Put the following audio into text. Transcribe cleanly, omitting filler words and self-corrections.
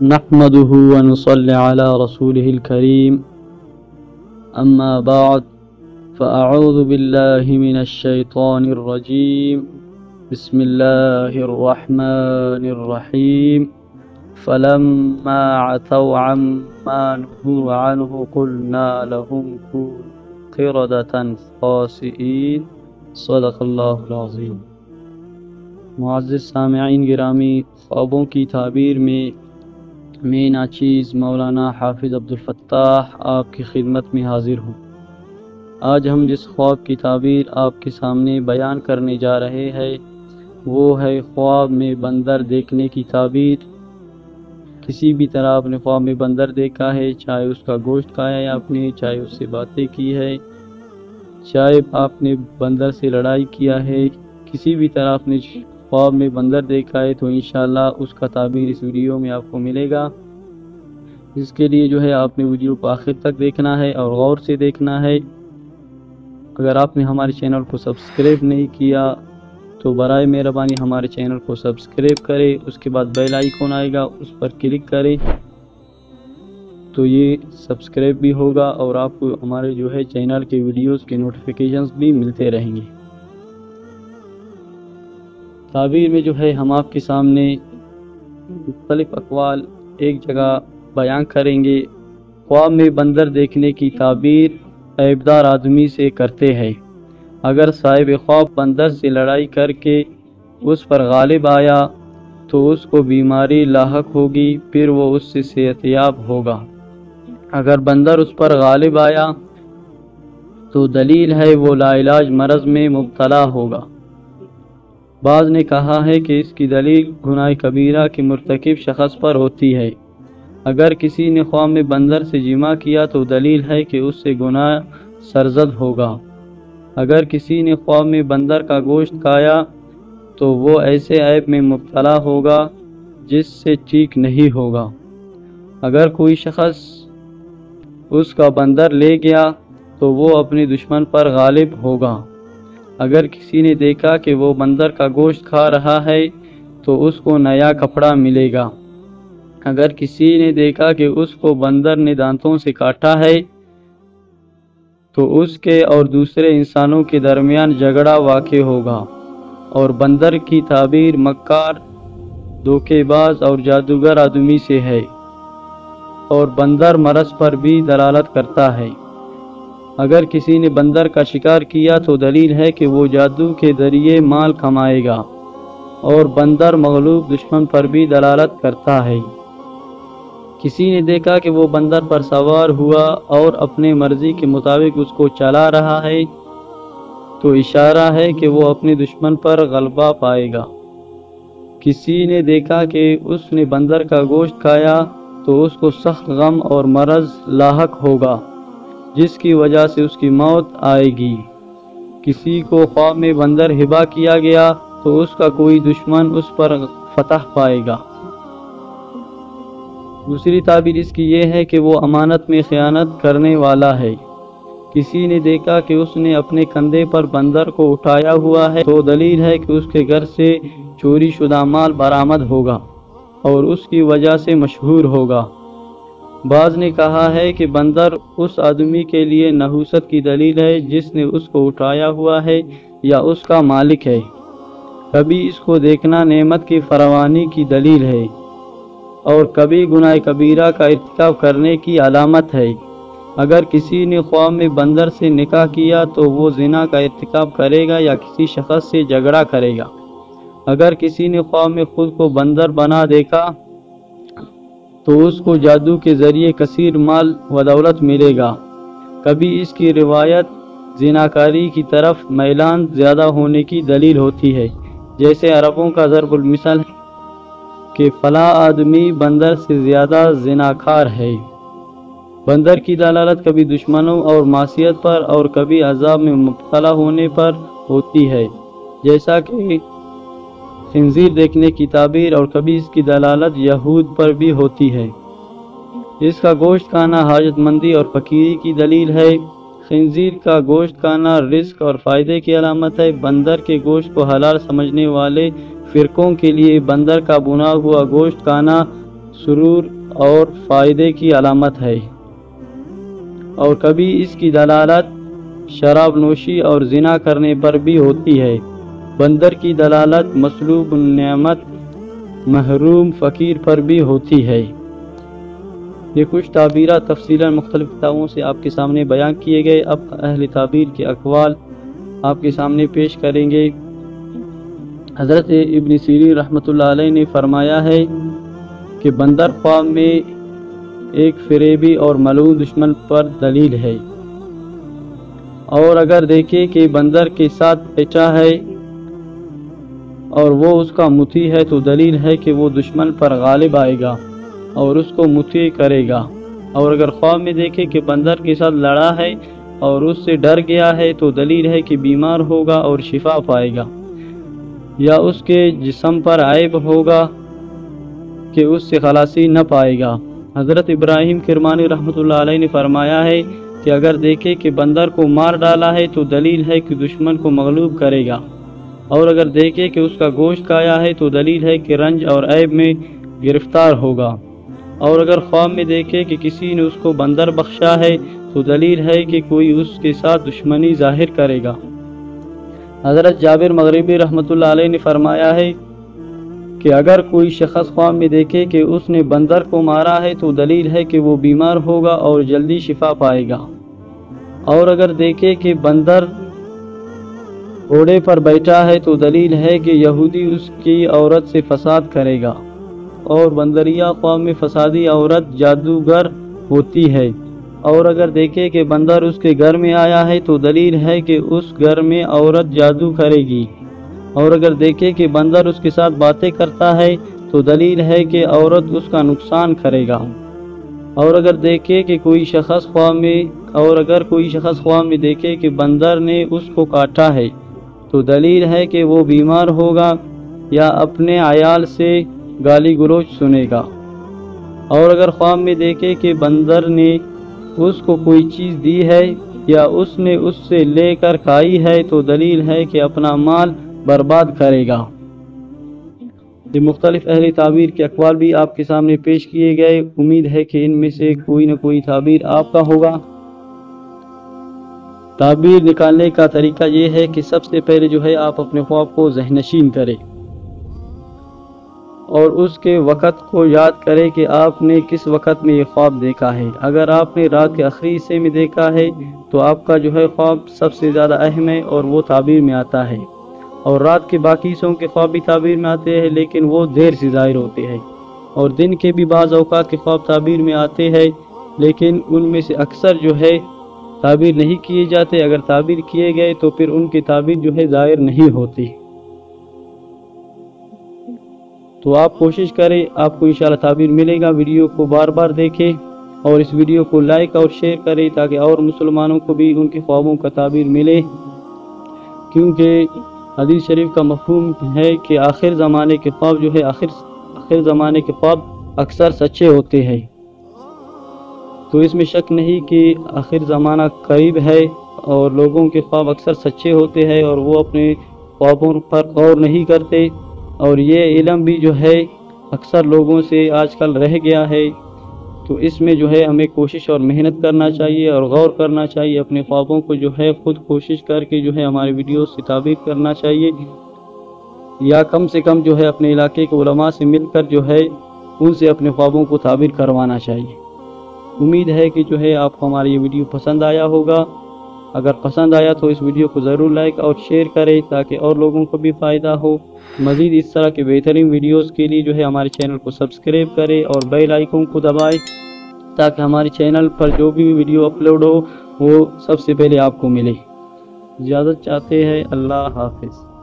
نحمده ونصلي على رسوله الكريم أما بعد فأعوذ بالله من الشيطان الرجيم بسم الله الرحمن الرحيم فلما عتوا عما نهوا عنه قلنا لهم كونوا قردة خاسئين صدق اللہ العظیم۔ معزز سامعین گرامی، خوابوں کی تعبیر میں میں ناچیز مولانا حافظ عبدالفتاح آپ کی خدمت میں حاضر ہوں۔ آج ہم جس خواب کی تعبیر آپ کے سامنے بیان کرنے جا رہے ہیں وہ ہے خواب میں بندر دیکھنے کی تعبیر۔ کسی بھی طرح آپ نے خواب میں بندر دیکھا ہے، چاہے اس کا گوشت کھایا ہے آپ نے، چاہے اس سے باتیں کی ہے، چاہے آپ نے بندر سے لڑائی کیا ہے، کسی بھی طرح آپ نے خواب میں بندر دیکھا ہے تو انشاءاللہ اس کا تعبیر اس ویڈیو میں آپ کو ملے گا۔ اس کے لیے جو ہے آپ نے ویڈیو کو آخر تک دیکھنا ہے اور غور سے دیکھنا ہے۔ اگر آپ نے ہمارے چینل کو سبسکرائب نہیں کیا تو برائے مہربانی ہمارے چینل کو سبسکرائب کرے، اس کے بعد بیل آئیکن آئے گا اس پر کلک کرے تو یہ سبسکرائب بھی ہوگا اور آپ کو ہمارے جو ہے چینل کے ویڈیوز کے نوٹیفیکیشنز بھی ملتے رہیں گے۔ تعبیر میں جو ہے ہم آپ کے سامنے مختلف اقوال ایک جگہ بیان کریں گے۔ خواب میں بندر دیکھنے کی تعبیر عیبدار آدمی سے کرتے ہیں۔ اگر صاحب خواب بندر سے لڑائی کر کے اس پر غالب آیا تو اس کو بیماری لاحق ہوگی، پھر وہ اس سے صحت یاب ہوگا۔ اگر بندر اس پر غالب آیا تو دلیل ہے وہ لا علاج مرض میں مبتلا ہوگا۔ بعض نے کہا ہے کہ اس کی دلیل گناہ کبیرہ کے مرتکب شخص پر ہوتی ہے۔ اگر کسی نے خواب میں بندر سے جمع کیا تو دلیل ہے کہ اس سے گناہ سرزد ہوگا۔ اگر کسی نے خواب میں بندر کا گوشت کھایا تو وہ ایسے عیب میں مبتلا ہوگا جس سے ٹھیک نہیں ہوگا۔ اگر کوئی شخص اس کا بندر لے گیا تو وہ اپنے دشمن پر غالب ہوگا۔ اگر کسی نے دیکھا کہ وہ بندر کا گوشت کھا رہا ہے تو اس کو نیا کپڑا ملے گا۔ اگر کسی نے دیکھا کہ اس کو بندر نے دانتوں سے کاٹا ہے تو اس کے اور دوسرے انسانوں کے درمیان جھگڑا واقع ہوگا۔ اور بندر کی تعبیر مکار، دھوکے باز اور جادوگر آدمی سے ہے، اور بندر مرض پر بھی دلالت کرتا ہے۔ اگر کسی نے بندر کا شکار کیا تو دلیل ہے کہ وہ جادو کے ذریعے مال کمائے گا، اور بندر مغلوب دشمن پر بھی دلالت کرتا ہے۔ کسی نے دیکھا کہ وہ بندر پر سوار ہوا اور اپنے مرضی کے مطابق اس کو چلا رہا ہے تو اشارہ ہے کہ وہ اپنے دشمن پر غلبہ پائے گا۔ کسی نے دیکھا کہ اس نے بندر کا گوشت کھایا تو اس کو سخت غم اور مرض لاحق ہوگا جس کی وجہ سے اس کی موت آئے گی۔ کسی کو خواب میں بندر ہبہ کیا گیا تو اس کا کوئی دشمن اس پر فتح پائے گا۔ دوسری تعبیر اس کی یہ ہے کہ وہ امانت میں خیانت کرنے والا ہے۔ کسی نے دیکھا کہ اس نے اپنے کندھے پر بندر کو اٹھایا ہوا ہے تو دلیل ہے کہ اس کے گھر سے چوری شدہ مال برآمد ہوگا اور اس کی وجہ سے مشہور ہوگا۔ بعض نے کہا ہے کہ بندر اس آدمی کے لیے نحوست کی دلیل ہے جس نے اس کو اٹھایا ہوا ہے یا اس کا مالک ہے۔ کبھی اس کو دیکھنا نعمت کی فراوانی کی دلیل ہے اور کبھی گناہ کبیرہ کا ارتکاب کرنے کی علامت ہے۔ اگر کسی نے خواب میں بندر سے نکاح کیا تو وہ زنا کا ارتکاب کرے گا یا کسی شخص سے جھگڑا کرے گا۔ اگر کسی نے خواب میں خود کو بندر بنا دیکھا تو اس کو جادو کے ذریعے کثیر مال و دولت ملے گا۔ کبھی اس کی روایت زناکاری کی طرف میلان زیادہ ہونے کی دلیل ہوتی ہے، جیسے عربوں کا ضرب المثل ہے کہ فلاں آدمی بندر سے زیادہ زناکار ہے۔ بندر کی دلالت کبھی دشمنوں اور معصیت پر اور کبھی عذاب میں مبتلا ہونے پر ہوتی ہے، جیسا کہ خنزیر دیکھنے کی تعبیر، اور کبھی اس کی دلالت یہود پر بھی ہوتی ہے۔ اس کا گوشت کھانا حاجت مندی اور فقیری کی دلیل ہے۔ خنزیر کا گوشت کھانا رزق اور فائدے کی علامت ہے۔ بندر کے گوشت کو حلال سمجھنے والے فرقوں کے لیے بندر کا بنا ہوا گوشت کھانا سرور اور فائدے کی علامت ہے، اور کبھی اس کی دلالت شراب نوشی اور زنا کرنے پر بھی ہوتی ہے۔ بندر کی دلالت مسلوب النعمت محروم فقیر پر بھی ہوتی ہے۔ یہ کچھ تعبیرات تفصیلاً مختلف کتابوں سے آپ کے سامنے بیان کیے گئے۔ اب اہل تعبیر کے اقوال آپ کے سامنے پیش کریں گے۔ حضرت ابن سیرین رحمۃ اللہ علیہ نے فرمایا ہے کہ بندر خواب میں ایک فریبی اور ملعون دشمن پر دلیل ہے، اور اگر دیکھے کہ بندر کے ساتھ بیٹھا ہے اور وہ اس کا مطیع ہے تو دلیل ہے کہ وہ دشمن پر غالب آئے گا اور اس کو مطیع کرے گا، اور اگر خواب میں دیکھے کہ بندر کے ساتھ لڑا ہے اور اس سے ڈر گیا ہے تو دلیل ہے کہ بیمار ہوگا اور شفا پائے گا، یا اس کے جسم پر عیب ہوگا کہ اس سے خلاصی نہ پائے گا۔ حضرت ابراہیم کرمانی رحمۃ اللہ علیہ نے فرمایا ہے کہ اگر دیکھے کہ بندر کو مار ڈالا ہے تو دلیل ہے کہ دشمن کو مغلوب کرے گا، اور اگر دیکھے کہ اس کا گوشت کھایا ہے تو دلیل ہے کہ رنج اور عیب میں گرفتار ہوگا، اور اگر خواب میں دیکھے کہ کسی نے اس کو بندر بخشا ہے تو دلیل ہے کہ کوئی اس کے ساتھ دشمنی ظاہر کرے گا۔ حضرت جابر مغربی رحمۃ اللہ علیہ نے فرمایا ہے کہ اگر کوئی شخص خواب میں دیکھے کہ اس نے بندر کو مارا ہے تو دلیل ہے کہ وہ بیمار ہوگا اور جلدی شفا پائے گا، اور اگر دیکھے کہ بندر گھوڑے پر بیٹھا ہے تو دلیل ہے کہ یہودی اس کی عورت سے فساد کرے گا، اور بندریا خواب میں فسادی عورت جادوگر ہوتی ہے، اور اگر دیکھے کہ بندر اس کے گھر میں آیا ہے تو دلیل ہے کہ اس گھر میں عورت جادو کرے گی، اور اگر دیکھے کہ بندر اس کے ساتھ باتیں کرتا ہے تو دلیل ہے کہ عورت اس کا نقصان کرے گا، اور اگر دیکھے کہ کوئی شخص خواب میں دیکھے کہ بندر نے اس کو کاٹا ہے تو دلیل ہے کہ وہ بیمار ہوگا یا اپنے عیال سے گالی گلوچ سنے گا، اور اگر خواب میں دیکھے کہ بندر نے اس کو کوئی چیز دی ہے یا اس نے اس سے لے کر کھائی ہے تو دلیل ہے کہ اپنا مال برباد کرے گا۔ یہ مختلف اہل تعبیر کے اقوال بھی آپ کے سامنے پیش کیے گئے۔ امید ہے کہ ان میں سے کوئی نہ کوئی تعبیر آپ کا ہوگا۔ تعبیر نکالنے کا طریقہ یہ ہے کہ سب سے پہلے آپ اپنے خواب کو ذہن نشین کریں اور اس کے وقت کو یاد کریں کہ آپ نے کس وقت میں یہ خواب دیکھا ہے۔ اگر آپ نے رات کے آخری حصے میں دیکھا ہے تو آپ کا خواب سب سے زیادہ اہم ہے اور وہ تعبیر میں آتا ہے، اور رات کے باقی حصوں کے خواب بھی تعبیر میں آتے ہیں لیکن وہ دیر سے ظاہر ہوتے ہیں، اور دن کے بھی بعض اوقات کے خواب تعبیر میں آتے ہیں لیکن ان میں سے اکثر تعبیر نہیں کیے جاتے۔ اگر تعبیر کیے گئے تو پھر ان کی تعبیر ظاہر نہیں ہوتی۔ تو آپ کوشش کریں، آپ کو انشاءاللہ تعبیر ملے گا۔ ویڈیو کو بار بار دیکھیں اور اس ویڈیو کو لائک اور شیئر کریں تاکہ اور مسلمانوں کو بھی ان کے خوابوں کا تعبیر ملے، کیونکہ حدیث شریف کا مفہوم ہے کہ آخر زمانے کے خواب آخر زمانے کے خواب اکثر سچے ہوتے ہیں۔ تو اس میں شک نہیں کہ آخر زمانہ قریب ہے اور لوگوں کے خواب اکثر سچے ہوتے ہیں اور وہ اپنے خوابوں پر غور نہیں کرتے، اور یہ علم بھی اکثر لوگوں سے آج کل رہ گیا ہے۔ تو اس میں ہمیں کوشش اور محنت کرنا چاہیے اور غور کرنا چاہیے، اپنے خوابوں کو خود کوشش کر کے ہمارے ویڈیو سے تعبیر کرنا چاہیے، یا کم سے کم اپنے علاقے کے علماء سے مل کر ان سے اپنے خوابوں کو تعبیر کروانا چاہیے۔ امید ہے کہ آپ کو ہماری یہ ویڈیو پسند آیا ہوگا۔ اگر پسند آیا تو اس ویڈیو کو ضرور لائک اور شیئر کریں تاکہ اور لوگوں کو بھی فائدہ ہو۔ مزید اس طرح کے بہترین ویڈیوز کے لیے ہمارے چینل کو سبسکرائب کریں اور بیل آئیکن کو دبائیں تاکہ ہمارے چینل پر جو بھی ویڈیو اپلوڈ ہو وہ سب سے پہلے آپ کو ملے۔ اجازت چاہتے ہیں، اللہ حافظ۔